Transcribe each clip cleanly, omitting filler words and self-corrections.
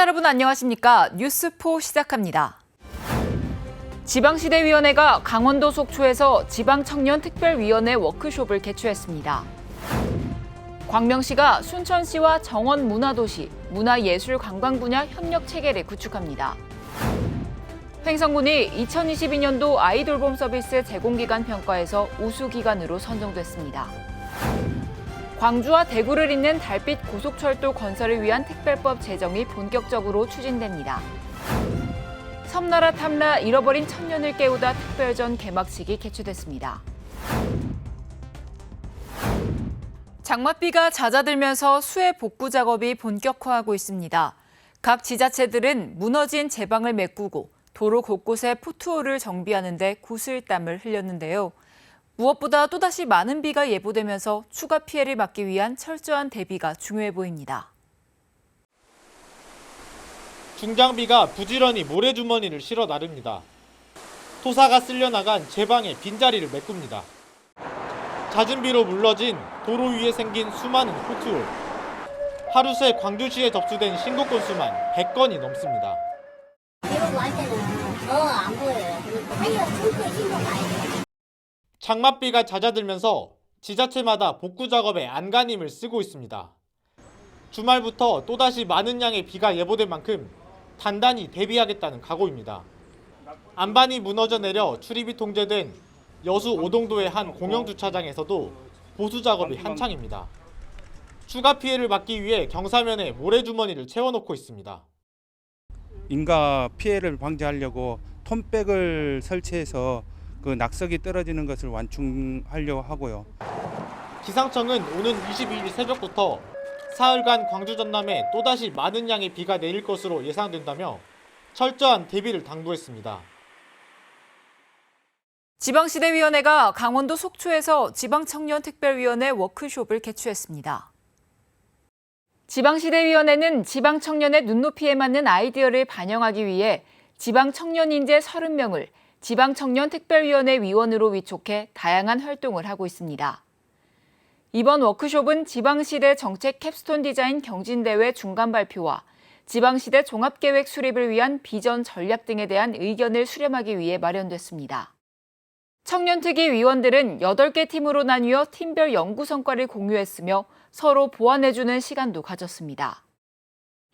시청자 여러분 안녕하십니까? 뉴스포 시작합니다. 지방시대위원회가 강원도 속초에서 지방청년특별위원회 워크숍을 개최했습니다. 광명시가 순천시와 정원문화도시, 문화예술관광 분야 협력체계를 구축합니다. 횡성군이 2022년도 아이돌봄 서비스 제공기간 평가에서 우수기관으로 선정됐습니다. 광주와 대구를 잇는 달빛 고속철도 건설을 위한 특별법 제정이 본격적으로 추진됩니다. 섬나라 탐라 잃어버린 천년을 깨우다 특별전 개막식이 개최됐습니다. 장맛비가 잦아들면서 수해 복구 작업이 본격화하고 있습니다. 각 지자체들은 무너진 제방을 메꾸고 도로 곳곳에 포트홀을 정비하는 데 구슬땀을 흘렸는데요. 무엇보다 또다시 많은 비가 예보되면서 추가 피해를 막기 위한 철저한 대비가 중요해 보입니다. 중장비가 부지런히 모래주머니를 실어 나릅니다. 토사가 쓸려나간 제방의 빈자리를 메꿉니다. 잦은 비로 물러진 도로 위에 생긴 수많은 포트홀. 하루 새 광주시에 접수된 신고 건수만 100건이 넘습니다. 이러고 할 때는 더 안 보여요. 하이어 청소에 신고 가야 돼요. 장맛비가 잦아들면서 지자체마다 복구 작업에 안간힘을 쓰고 있습니다. 주말부터 또다시 많은 양의 비가 예보된 만큼 단단히 대비하겠다는 각오입니다. 안반이 무너져 내려 출입이 통제된 여수 오동도의 한 공영주차장에서도 보수 작업이 한창입니다. 추가 피해를 막기 위해 경사면에 모래주머니를 채워놓고 있습니다. 인가 피해를 방지하려고 톤백을 설치해서 그 낙석이 떨어지는 것을 완충하려고 하고요. 기상청은 오는 22일 새벽부터 사흘간 광주 전남에 또다시 많은 양의 비가 내릴 것으로 예상된다며 철저한 대비를 당부했습니다. 지방시대위원회가 강원도 속초에서 지방청년특별위원회 워크숍을 개최했습니다. 지방시대위원회는 지방청년의 눈높이에 맞는 아이디어를 반영하기 위해 지방청년인재 30명을 지방청년특별위원회 위원으로 위촉해 다양한 활동을 하고 있습니다. 이번 워크숍은 지방시대 정책 캡스톤 디자인 경진대회 중간 발표와 지방시대 종합계획 수립을 위한 비전 전략 등에 대한 의견을 수렴하기 위해 마련됐습니다. 청년특위 위원들은 8개 팀으로 나뉘어 팀별 연구 성과를 공유했으며 서로 보완해주는 시간도 가졌습니다.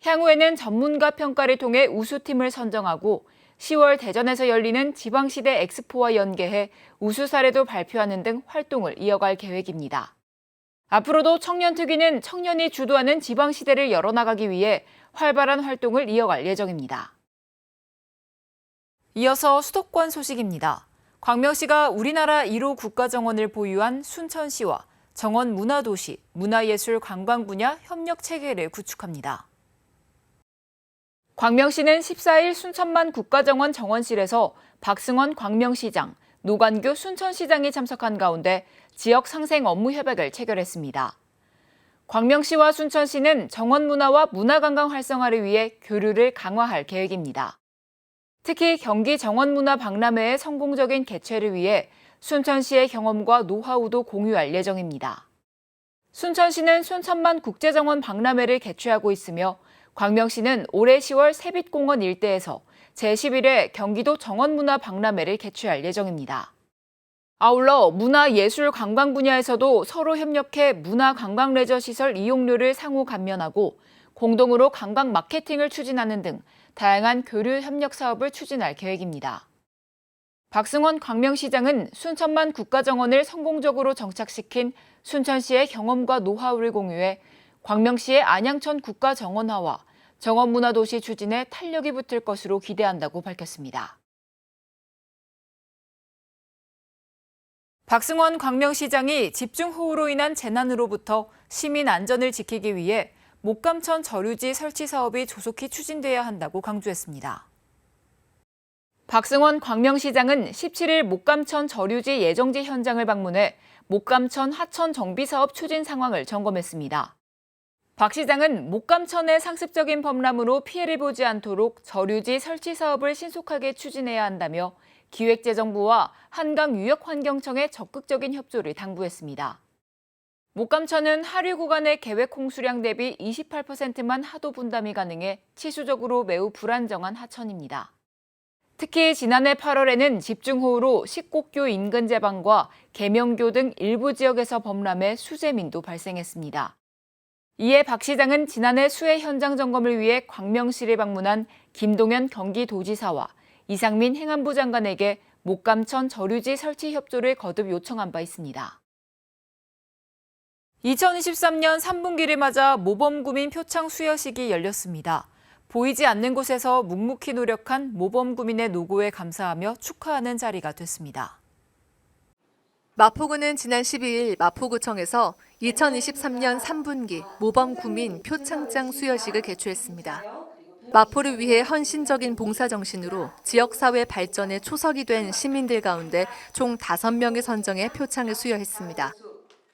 향후에는 전문가 평가를 통해 우수팀을 선정하고 10월 대전에서 열리는 지방시대 엑스포와 연계해 우수 사례도 발표하는 등 활동을 이어갈 계획입니다. 앞으로도 청년특위는 청년이 주도하는 지방시대를 열어나가기 위해 활발한 활동을 이어갈 예정입니다. 이어서 수도권 소식입니다. 광명시가 우리나라 1호 국가정원을 보유한 순천시와 정원문화도시, 문화예술관광 분야 협력체계를 구축합니다. 광명시는 14일 순천만 국가정원 정원실에서 박승원 광명시장, 노관규 순천시장이 참석한 가운데 지역 상생 업무 협약을 체결했습니다. 광명시와 순천시는 정원문화와 문화관광 활성화를 위해 교류를 강화할 계획입니다. 특히 경기 정원문화 박람회의 성공적인 개최를 위해 순천시의 경험과 노하우도 공유할 예정입니다. 순천시는 순천만 국제정원 박람회를 개최하고 있으며 광명시는 올해 10월 세빛공원 일대에서 제11회 경기도 정원문화 박람회를 개최할 예정입니다. 아울러 문화예술관광 분야에서도 서로 협력해 문화관광레저시설 이용료를 상호 감면하고 공동으로 관광 마케팅을 추진하는 등 다양한 교류 협력 사업을 추진할 계획입니다. 박승원 광명시장은 순천만 국가정원을 성공적으로 정착시킨 순천시의 경험과 노하우를 공유해 광명시의 안양천 국가정원화와 정원문화도시 추진에 탄력이 붙을 것으로 기대한다고 밝혔습니다. 박승원 광명시장이 집중호우로 인한 재난으로부터 시민 안전을 지키기 위해 목감천 저류지 설치 사업이 조속히 추진돼야 한다고 강조했습니다. 박승원 광명시장은 17일 목감천 저류지 예정지 현장을 방문해 목감천 하천 정비 사업 추진 상황을 점검했습니다. 박 시장은 목감천의 상습적인 범람으로 피해를 보지 않도록 저류지 설치 사업을 신속하게 추진해야 한다며 기획재정부와 한강유역환경청의 적극적인 협조를 당부했습니다. 목감천은 하류 구간의 계획 홍수량 대비 28%만 하도 분담이 가능해 치수적으로 매우 불안정한 하천입니다. 특히 지난해 8월에는 집중호우로 식곡교 인근 제방과 계명교 등 일부 지역에서 범람해 수재민도 발생했습니다. 이에 박 시장은 지난해 수해 현장 점검을 위해 광명시를 방문한 김동연 경기도지사와 이상민 행안부 장관에게 목감천 저류지 설치 협조를 거듭 요청한 바 있습니다. 2023년 3분기를 맞아 모범구민 표창 수여식이 열렸습니다. 보이지 않는 곳에서 묵묵히 노력한 모범구민의 노고에 감사하며 축하하는 자리가 됐습니다. 마포구는 지난 12일 마포구청에서 2023년 3분기 모범구민 표창장 수여식을 개최했습니다. 마포를 위해 헌신적인 봉사정신으로 지역사회 발전에 초석이 된 시민들 가운데 총 5명을 선정해 표창을 수여했습니다.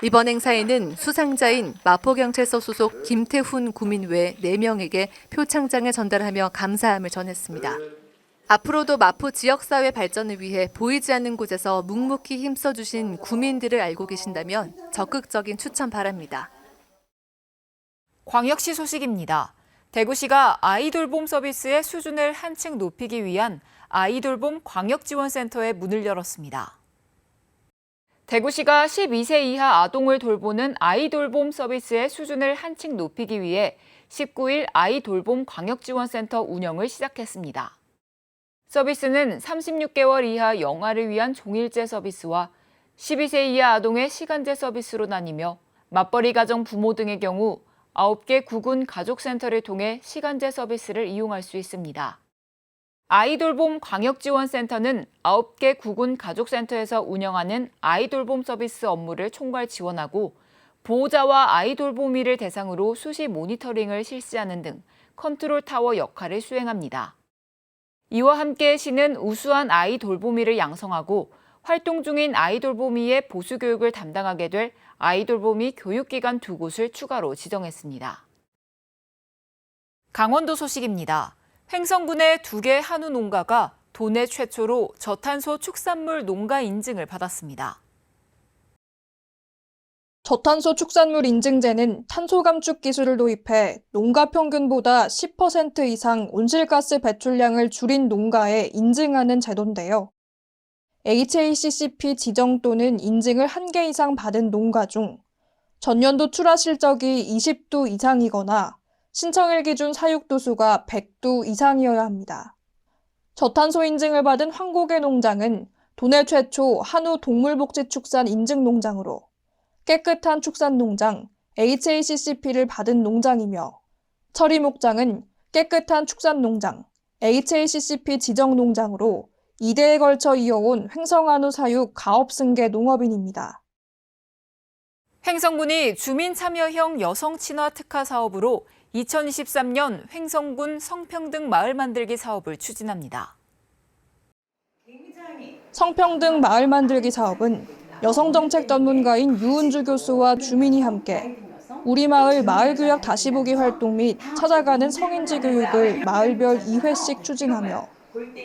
이번 행사에는 수상자인 마포경찰서 소속 김태훈 구민 외 4명에게 표창장을 전달하며 감사함을 전했습니다. 앞으로도 마포 지역사회 발전을 위해 보이지 않는 곳에서 묵묵히 힘써주신 구민들을 알고 계신다면 적극적인 추천 바랍니다. 광역시 소식입니다. 대구시가 아이돌봄 서비스의 수준을 한층 높이기 위한 아이돌봄 광역지원센터의 문을 열었습니다. 대구시가 12세 이하 아동을 돌보는 아이돌봄 서비스의 수준을 한층 높이기 위해 19일 아이돌봄 광역지원센터 운영을 시작했습니다. 서비스는 36개월 이하 영아를 위한 종일제 서비스와 12세 이하 아동의 시간제 서비스로 나뉘며 맞벌이 가정 부모 등의 경우 9개 구군 가족센터를 통해 시간제 서비스를 이용할 수 있습니다. 아이돌봄 광역지원센터는 9개 구군 가족센터에서 운영하는 아이돌봄 서비스 업무를 총괄 지원하고 보호자와 아이돌봄이를 대상으로 수시 모니터링을 실시하는 등 컨트롤 타워 역할을 수행합니다. 이와 함께 시는 우수한 아이돌봄이를 양성하고 활동 중인 아이돌봄이의 보수교육을 담당하게 될 아이돌봄이 교육기관 2곳을 추가로 지정했습니다. 강원도 소식입니다. 횡성군의 2개 한우 농가가 도내 최초로 저탄소 축산물 농가 인증을 받았습니다. 저탄소 축산물 인증제는 탄소 감축 기술을 도입해 농가 평균보다 10% 이상 온실가스 배출량을 줄인 농가에 인증하는 제도인데요. HACCP 지정 또는 인증을 1개 이상 받은 농가 중 전년도 출하 실적이 20도 이상이거나 신청일 기준 사육도수가 100도 이상이어야 합니다. 저탄소 인증을 받은 황고개 농장은 도내 최초 한우 동물복지축산 인증 농장으로 깨끗한 축산 농장 HACCP를 받은 농장이며 철이 목장은 깨끗한 축산 농장 HACCP 지정 농장으로 2대에 걸쳐 이어온 횡성한우 사육 가업 승계 농업인입니다. 횡성군이 주민 참여형 여성 친화 특화 사업으로 2023년 횡성군 성평등 마을 만들기 사업을 추진합니다. 성평등 마을 만들기 사업은 여성정책 전문가인 유은주 교수와 주민이 함께 우리 마을 마을교역 다시보기 활동 및 찾아가는 성인지 교육을 마을별 2회씩 추진하며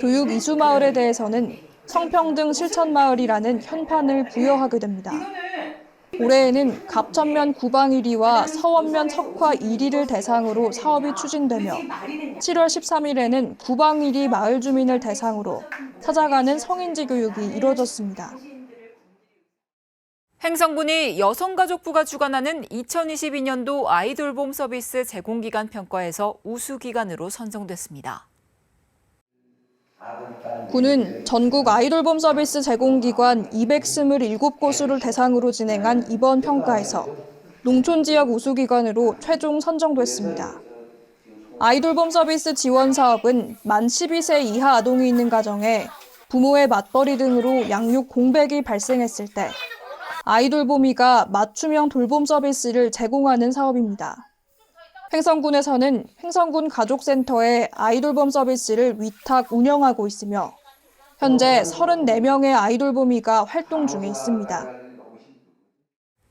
교육 이수 마을에 대해서는 성평등 실천 마을이라는 현판을 부여하게 됩니다. 올해에는 갑천면 구방 1위와 서원면 석화 1위를 대상으로 사업이 추진되며 7월 13일에는 구방 1위 마을 주민을 대상으로 찾아가는 성인지 교육이 이루어졌습니다. 횡성군이 여성가족부가 주관하는 2022년도 아이돌봄 서비스 제공기관 평가에서 우수기관으로 선정됐습니다. 군은 전국 아이돌봄 서비스 제공기관 227곳을 대상으로 진행한 이번 평가에서 농촌지역 우수기관으로 최종 선정됐습니다. 아이돌봄 서비스 지원 사업은 만 12세 이하 아동이 있는 가정에 부모의 맞벌이 등으로 양육 공백이 발생했을 때 아이돌봄이가 맞춤형 돌봄 서비스를 제공하는 사업입니다. 횡성군에서는 횡성군 가족센터에 아이돌봄 서비스를 위탁 운영하고 있으며 현재 34명의 아이돌봄이가 활동 중에 있습니다.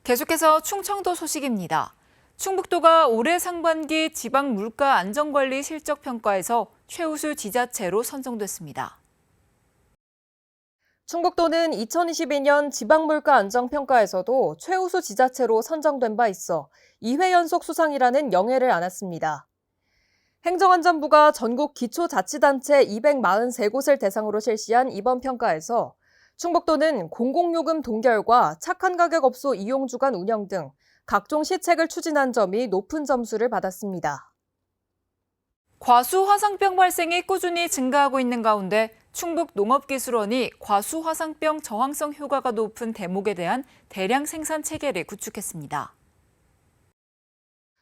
계속해서 충청도 소식입니다. 충북도가 올해 상반기 지방 물가 안전관리 실적 평가에서 최우수 지자체로 선정됐습니다. 충북도는 2022년 지방물가 안정평가에서도 최우수 지자체로 선정된 바 있어 2회 연속 수상이라는 영예를 안았습니다. 행정안전부가 전국 기초자치단체 243곳을 대상으로 실시한 이번 평가에서 충북도는 공공요금 동결과 착한 가격 업소 이용 주간 운영 등 각종 시책을 추진한 점이 높은 점수를 받았습니다. 과수 화상병 발생이 꾸준히 증가하고 있는 가운데 충북 농업기술원이 과수 화상병 저항성 효과가 높은 대목에 대한 대량 생산 체계를 구축했습니다.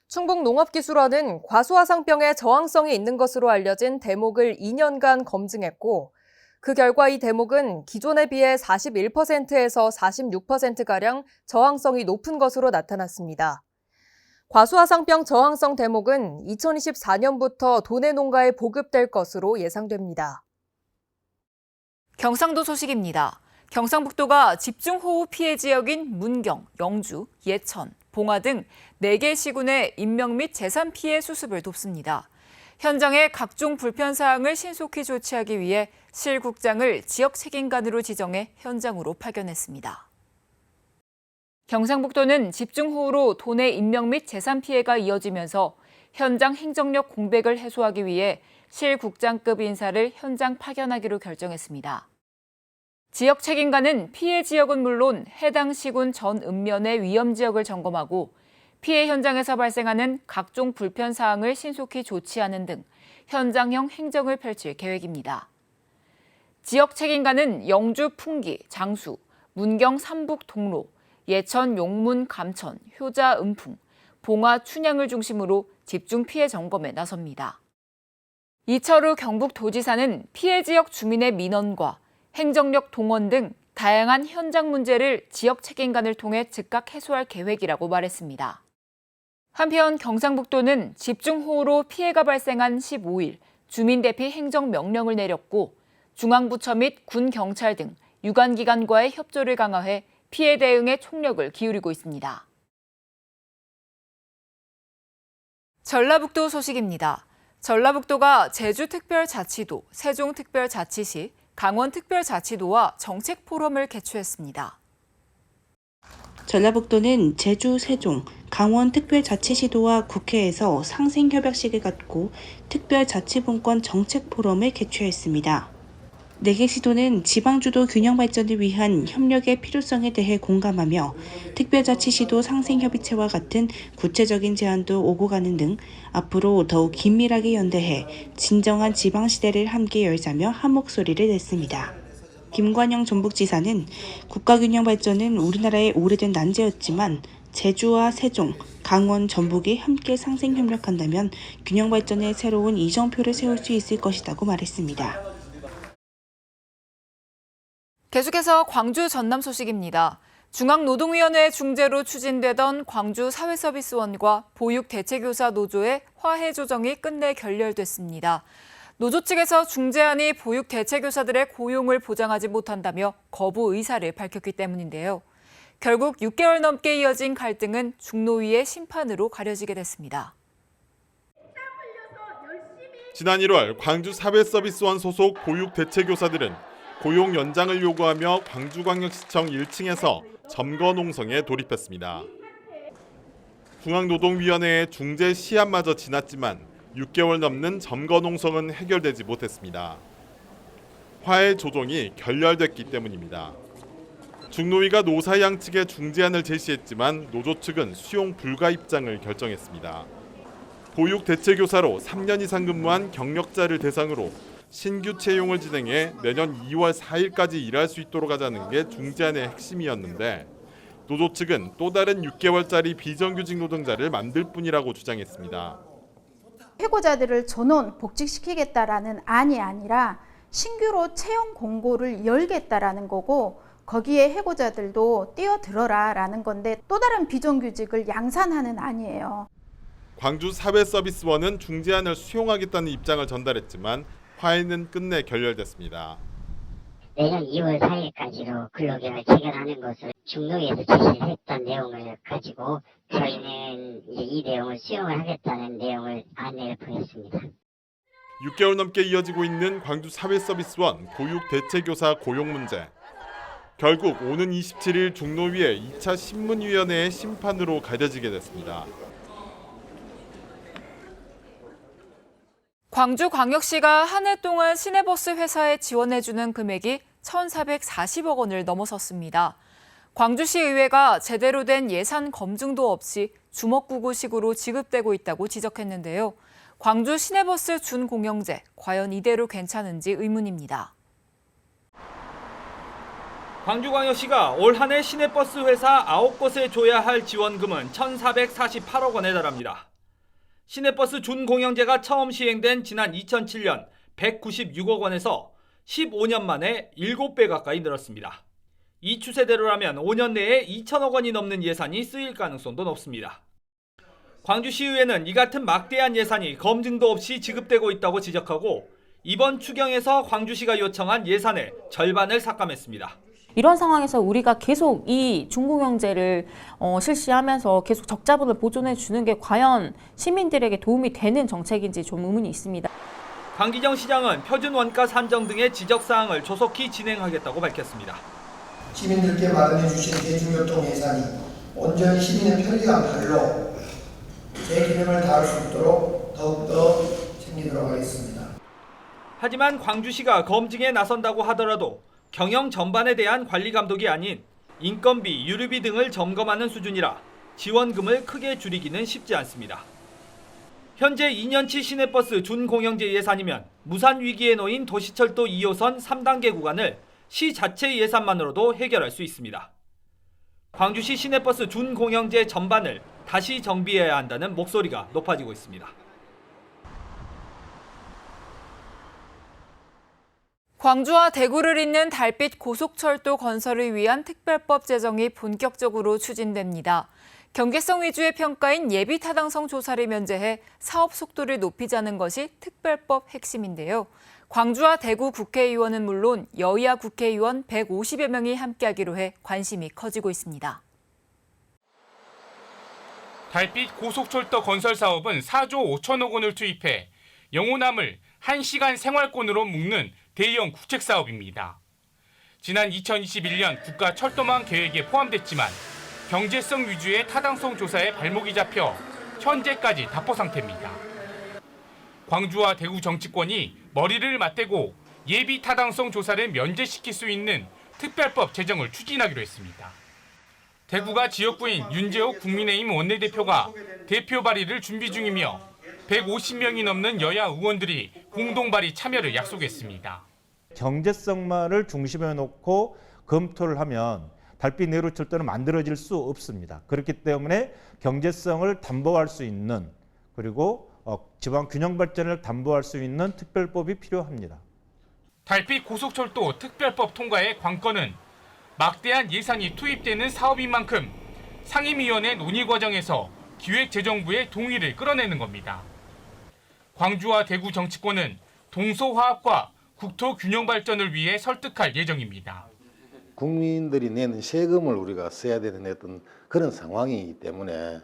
충북 농업기술원은 과수화상병에 저항성이 있는 것으로 알려진 대목을 2년간 검증했고 그 결과 이 대목은 기존에 비해 41%에서 46%가량 저항성이 높은 것으로 나타났습니다. 과수화상병 저항성 대목은 2024년부터 도내 농가에 보급될 것으로 예상됩니다. 경상도 소식입니다. 경상북도가 집중호우 피해 지역인 문경, 영주, 예천, 봉화 등 4개 시군의 인명 및 재산 피해 수습을 돕습니다. 현장의 각종 불편 사항을 신속히 조치하기 위해 실국장을 지역 책임관으로 지정해 현장으로 파견했습니다. 경상북도는 집중호우로 도내 인명 및 재산 피해가 이어지면서 현장 행정력 공백을 해소하기 위해 실국장급 인사를 현장 파견하기로 결정했습니다. 지역 책임관은 피해 지역은 물론 해당 시군 전 읍면의 위험 지역을 점검하고 피해 현장에서 발생하는 각종 불편 사항을 신속히 조치하는 등 현장형 행정을 펼칠 계획입니다. 지역 책임관은 영주 풍기, 장수, 문경 삼북 동로, 예천 용문 감천, 효자 은풍, 봉화 춘향을 중심으로 집중 피해 점검에 나섭니다. 이철우 경북도지사는 피해 지역 주민의 민원과 행정력 동원 등 다양한 현장 문제를 지역 책임관을 통해 즉각 해소할 계획이라고 말했습니다. 한편 경상북도는 집중호우로 피해가 발생한 15일 주민 대피 행정명령을 내렸고 중앙부처 및 군 경찰 등 유관기관과의 협조를 강화해 피해 대응에 총력을 기울이고 있습니다. 전라북도 소식입니다. 전라북도가 제주특별자치도, 세종특별자치시, 강원특별자치도와 정책포럼을 개최했습니다. 전라북도는 제주, 세종, 강원 특별자치시도와 국회에서 상생협약식을 갖고 특별자치분권 정책포럼을 개최했습니다. 4개 시도는 지방주도 균형 발전을 위한 협력의 필요성에 대해 공감하며 특별자치시도 상생협의체와 같은 구체적인 제안도 오고 가는 등 앞으로 더욱 긴밀하게 연대해 진정한 지방시대를 함께 열자며 한 목소리를 냈습니다. 김관영 전북지사는 국가균형 발전은 우리나라의 오래된 난제였지만 제주와 세종, 강원, 전북이 함께 상생협력한다면 균형 발전의 새로운 이정표를 세울 수 있을 것이라고 말했습니다. 계속해서 광주 전남 소식입니다. 중앙노동위원회 중재로 추진되던 광주 사회서비스원과 보육대체교사 노조의 화해 조정이 끝내 결렬됐습니다. 노조 측에서 중재안이 보육대체교사들의 고용을 보장하지 못한다며 거부 의사를 밝혔기 때문인데요. 결국 6개월 넘게 이어진 갈등은 중노위의 심판으로 가려지게 됐습니다. 지난 1월 광주 사회서비스원 소속 보육대체교사들은 고용 연장을 요구하며 광주광역시청 1층에서 점거농성에 돌입했습니다. 중앙노동위원회의 중재 시한마저 지났지만 6개월 넘는 점거농성은 해결되지 못했습니다. 화해 조정이 결렬됐기 때문입니다. 중노위가 노사 양측에 중재안을 제시했지만 노조 측은 수용 불가 입장을 결정했습니다. 보육 대체교사로 3년 이상 근무한 경력자를 대상으로 신규 채용을 진행해 내년 2월 4일까지 일할 수 있도록 하자는 게 중재안의 핵심이었는데 노조 측은 또 다른 6개월짜리 비정규직 노동자를 만들 뿐이라고 주장했습니다. 해고자들을 전원 복직시키겠다라는 안이 아니라 신규로 채용 공고를 열겠다라는 거고 거기에 해고자들도 뛰어들어라라는 건데 또 다른 비정규직을 양산하는 안이에요. 광주 사회서비스원은 중재안을 수용하겠다는 입장을 전달했지만 화해는 끝내 결렬됐습니다. 내년 2월 4일까지로 근로계약을 체결하는 것을 중노위에서 제시했던 내용을 가지고 저희는 이제 이 내용을 수용을 하겠다는 내용을 안내를 보냈습니다. 6개월 넘게 이어지고 있는 광주 사회서비스원 보육 대체교사 고용 문제. 결국 오는 27일 중노위의 2차 신문위원회의 심판으로 가려지게 됐습니다. 광주광역시가 한 해 동안 시내버스 회사에 지원해주는 금액이 1,440억 원을 넘어섰습니다. 광주시 의회가 제대로 된 예산 검증도 없이 주먹구구식으로 지급되고 있다고 지적했는데요. 광주 시내버스 준공영제, 과연 이대로 괜찮은지 의문입니다. 광주광역시가 올 한 해 시내버스 회사 9곳에 줘야 할 지원금은 1,448억 원에 달합니다. 시내버스 준공영제가 처음 시행된 지난 2007년 196억 원에서 15년 만에 7배 가까이 늘었습니다. 이 추세대로라면 5년 내에 2천억 원이 넘는 예산이 쓰일 가능성도 높습니다. 광주시의회는 이 같은 막대한 예산이 검증도 없이 지급되고 있다고 지적하고 이번 추경에서 광주시가 요청한 예산의 절반을 삭감했습니다. 이런 상황에서 우리가 계속 이 준공영제를 실시하면서 계속 적자분을 보존해 주는 게 과연 시민들에게 도움이 되는 정책인지 좀 의문이 있습니다. 강기정 시장은 표준 원가 산정 등의 지적사항을 조속히 진행하겠다고 밝혔습니다. 시민들께 마련해 주신 대중교통 예산이 온전히 시민의 편리와 발로 제 기능을 다할 수 있도록 더욱더 챙기도록 하겠습니다. 하지만 광주시가 검증에 나선다고 하더라도 경영 전반에 대한 관리 감독이 아닌 인건비, 유류비 등을 점검하는 수준이라 지원금을 크게 줄이기는 쉽지 않습니다. 현재 2년치 시내버스 준공영제 예산이면 무산 위기에 놓인 도시철도 2호선 3단계 구간을 시 자체 예산만으로도 해결할 수 있습니다. 광주시 시내버스 준공영제 전반을 다시 정비해야 한다는 목소리가 높아지고 있습니다. 광주와 대구를 잇는 달빛 고속철도 건설을 위한 특별법 제정이 본격적으로 추진됩니다. 경계성 위주의 평가인 예비 타당성 조사를 면제해 사업 속도를 높이자는 것이 특별법 핵심인데요. 광주와 대구 국회의원은 물론 여야 국회의원 150여 명이 함께하기로 해 관심이 커지고 있습니다. 달빛 고속철도 건설 사업은 4조 5천억 원을 투입해 영호남을 1시간 생활권으로 묶는 대형 국책사업입니다. 지난 2021년 국가철도망 계획에 포함됐지만 경제성 위주의 타당성 조사에 발목이 잡혀 현재까지 답보 상태입니다. 광주와 대구 정치권이 머리를 맞대고 예비 타당성 조사를 면제시킬 수 있는 특별법 제정을 추진하기로 했습니다. 대구가 지역구인 윤재옥 국민의힘 원내대표가 대표 발의를 준비 중이며 150명이 넘는 여야 의원들이 공동 발의 참여를 약속했습니다. 경제성만을 중심에 놓고 검토를 하면 달빛 내로철도는 만들어질 수 없습니다. 그렇기 때문에 경제성을 담보할 수 있는 그리고 지방 균형 발전을 담보할 수 있는 특별법이 필요합니다. 달빛 고속철도 특별법 통과의 관건은 막대한 예산이 투입되는 사업인 만큼 상임위원회 논의 과정에서 기획재정부의 동의를 끌어내는 겁니다. 광주와 대구 정치권은 동서화합과 국토 균형 발전을 위해 설득할 예정입니다. 국민들이 내는 세금을 우리가 써야 되는 어떤 그런 상황이기 때문에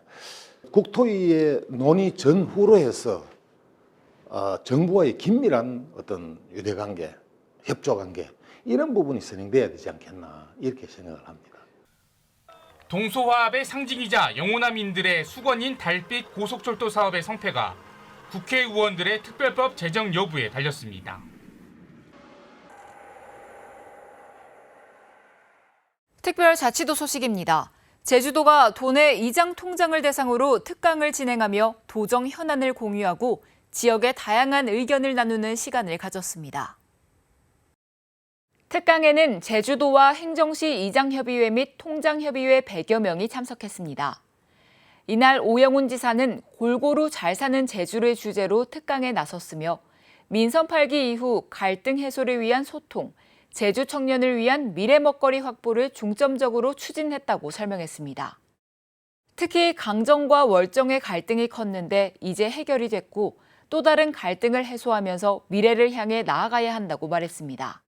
국토위의 논의 전후로 해서 정부와의 긴밀한 어떤 유대관계, 협조관계 이런 부분이 선행돼야 되지 않겠나 이렇게 생각을 합니다. 동서화합의 상징이자 영호남인들의 수건인 달빛 고속철도 사업의 성패가 국회의원들의 특별법 제정 여부에 달렸습니다. 특별자치도 소식입니다. 제주도가 도내 이장 통장을 대상으로 특강을 진행하며 도정 현안을 공유하고 지역의 다양한 의견을 나누는 시간을 가졌습니다. 특강에는 제주도와 행정시 이장협의회 및 통장협의회 100여 명이 참석했습니다. 이날 오영훈 지사는 골고루 잘 사는 제주를 주제로 특강에 나섰으며 민선 8기 이후 갈등 해소를 위한 소통, 제주 청년을 위한 미래 먹거리 확보를 중점적으로 추진했다고 설명했습니다. 특히 강정과 월정의 갈등이 컸는데 이제 해결이 됐고 또 다른 갈등을 해소하면서 미래를 향해 나아가야 한다고 말했습니다.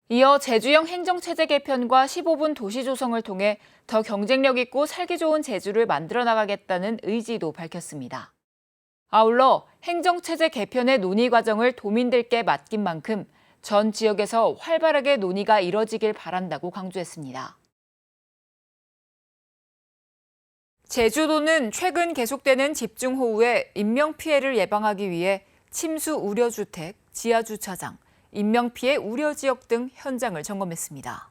이어 제주형 행정체제 개편과 15분 도시 조성을 통해 더 경쟁력 있고 살기 좋은 제주를 만들어 나가겠다는 의지도 밝혔습니다. 아울러 행정체제 개편의 논의 과정을 도민들께 맡긴 만큼 전 지역에서 활발하게 논의가 이뤄지길 바란다고 강조했습니다. 제주도는 최근 계속되는 집중호우에 인명피해를 예방하기 위해 침수 우려주택, 지하주차장, 인명피해 우려지역 등 현장을 점검했습니다.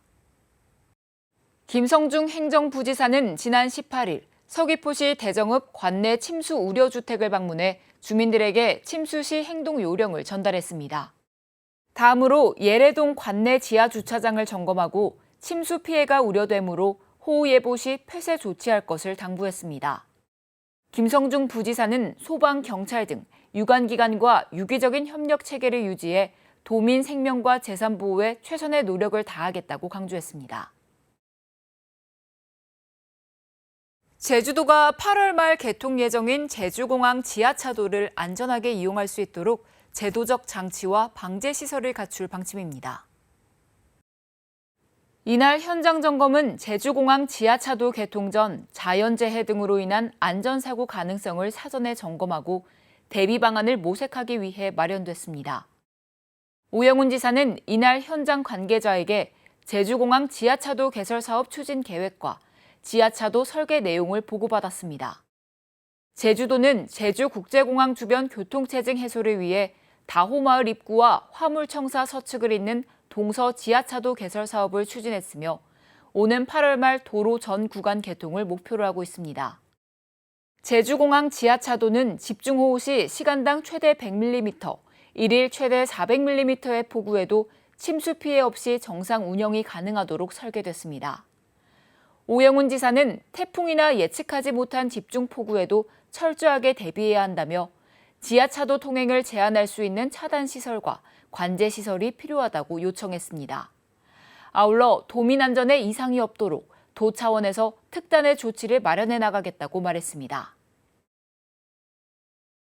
김성중 행정부지사는 지난 18일 서귀포시 대정읍 관내 침수 우려주택을 방문해 주민들에게 침수 시 행동 요령을 전달했습니다. 다음으로 예래동 관내 지하주차장을 점검하고 침수 피해가 우려되므로 호우 예보 시 폐쇄 조치할 것을 당부했습니다. 김성중 부지사는 소방, 경찰 등 유관기관과 유기적인 협력 체계를 유지해 도민 생명과 재산 보호에 최선의 노력을 다하겠다고 강조했습니다. 제주도가 8월 말 개통 예정인 제주공항 지하차도를 안전하게 이용할 수 있도록 제도적 장치와 방제 시설을 갖출 방침입니다. 이날 현장 점검은 제주공항 지하차도 개통 전 자연재해 등으로 인한 안전사고 가능성을 사전에 점검하고 대비 방안을 모색하기 위해 마련됐습니다. 오영훈 지사는 이날 현장 관계자에게 제주공항 지하차도 개설 사업 추진 계획과 지하차도 설계 내용을 보고받았습니다. 제주도는 제주국제공항 주변 교통체증 해소를 위해 다호마을 입구와 화물청사 서측을 잇는 동서 지하차도 개설 사업을 추진했으며 오는 8월 말 도로 전 구간 개통을 목표로 하고 있습니다. 제주공항 지하차도는 집중호우 시 시간당 최대 100mm, 일일 최대 400mm의 폭우에도 침수 피해 없이 정상 운영이 가능하도록 설계됐습니다. 오영훈 지사는 태풍이나 예측하지 못한 집중폭우에도 철저하게 대비해야 한다며 지하차도 통행을 제한할 수 있는 차단시설과 관제시설이 필요하다고 요청했습니다. 아울러 도민 안전에 이상이 없도록 도 차원에서 특단의 조치를 마련해 나가겠다고 말했습니다.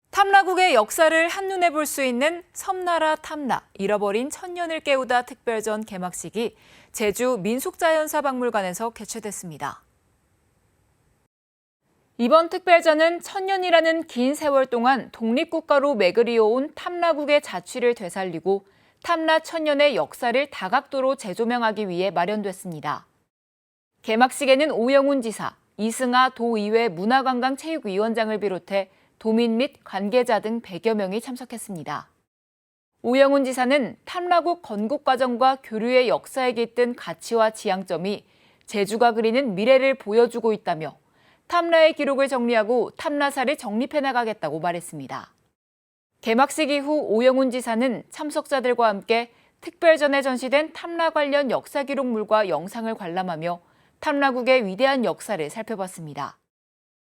탐라국의 역사를 한눈에 볼 수 있는 섬나라 탐라, 잃어버린 천년을 깨우다 특별전 개막식이 제주 민속자연사박물관에서 개최됐습니다. 이번 특별전은 천년이라는 긴 세월 동안 독립국가로 매그리워온 탐라국의 자취를 되살리고 탐라 천년의 역사를 다각도로 재조명하기 위해 마련됐습니다. 개막식에는 오영훈 지사, 이승하 도의회 문화관광체육위원장을 비롯해 도민 및 관계자 등 100여 명이 참석했습니다. 오영훈 지사는 탐라국 건국 과정과 교류의 역사에 깃든 가치와 지향점이 제주가 그리는 미래를 보여주고 있다며 탐라의 기록을 정리하고 탐라사를 정립해 나가겠다고 말했습니다. 개막식 이후 오영훈 지사는 참석자들과 함께 특별전에 전시된 탐라 관련 역사 기록물과 영상을 관람하며 탐라국의 위대한 역사를 살펴봤습니다.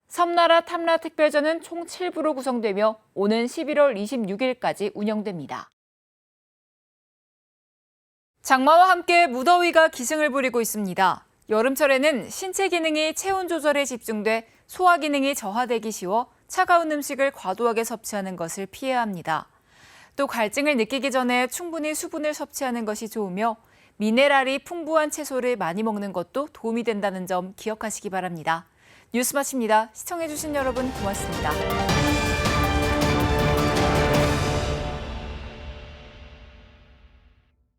섬나라 탐라 특별전은 총 7부로 구성되며 오는 11월 26일까지 운영됩니다. 장마와 함께 무더위가 기승을 부리고 있습니다. 여름철에는 신체 기능이 체온 조절에 집중돼 소화 기능이 저하되기 쉬워 차가운 음식을 과도하게 섭취하는 것을 피해야 합니다. 또 갈증을 느끼기 전에 충분히 수분을 섭취하는 것이 좋으며 미네랄이 풍부한 채소를 많이 먹는 것도 도움이 된다는 점 기억하시기 바랍니다. 뉴스 마칩니다. 시청해주신 여러분 고맙습니다.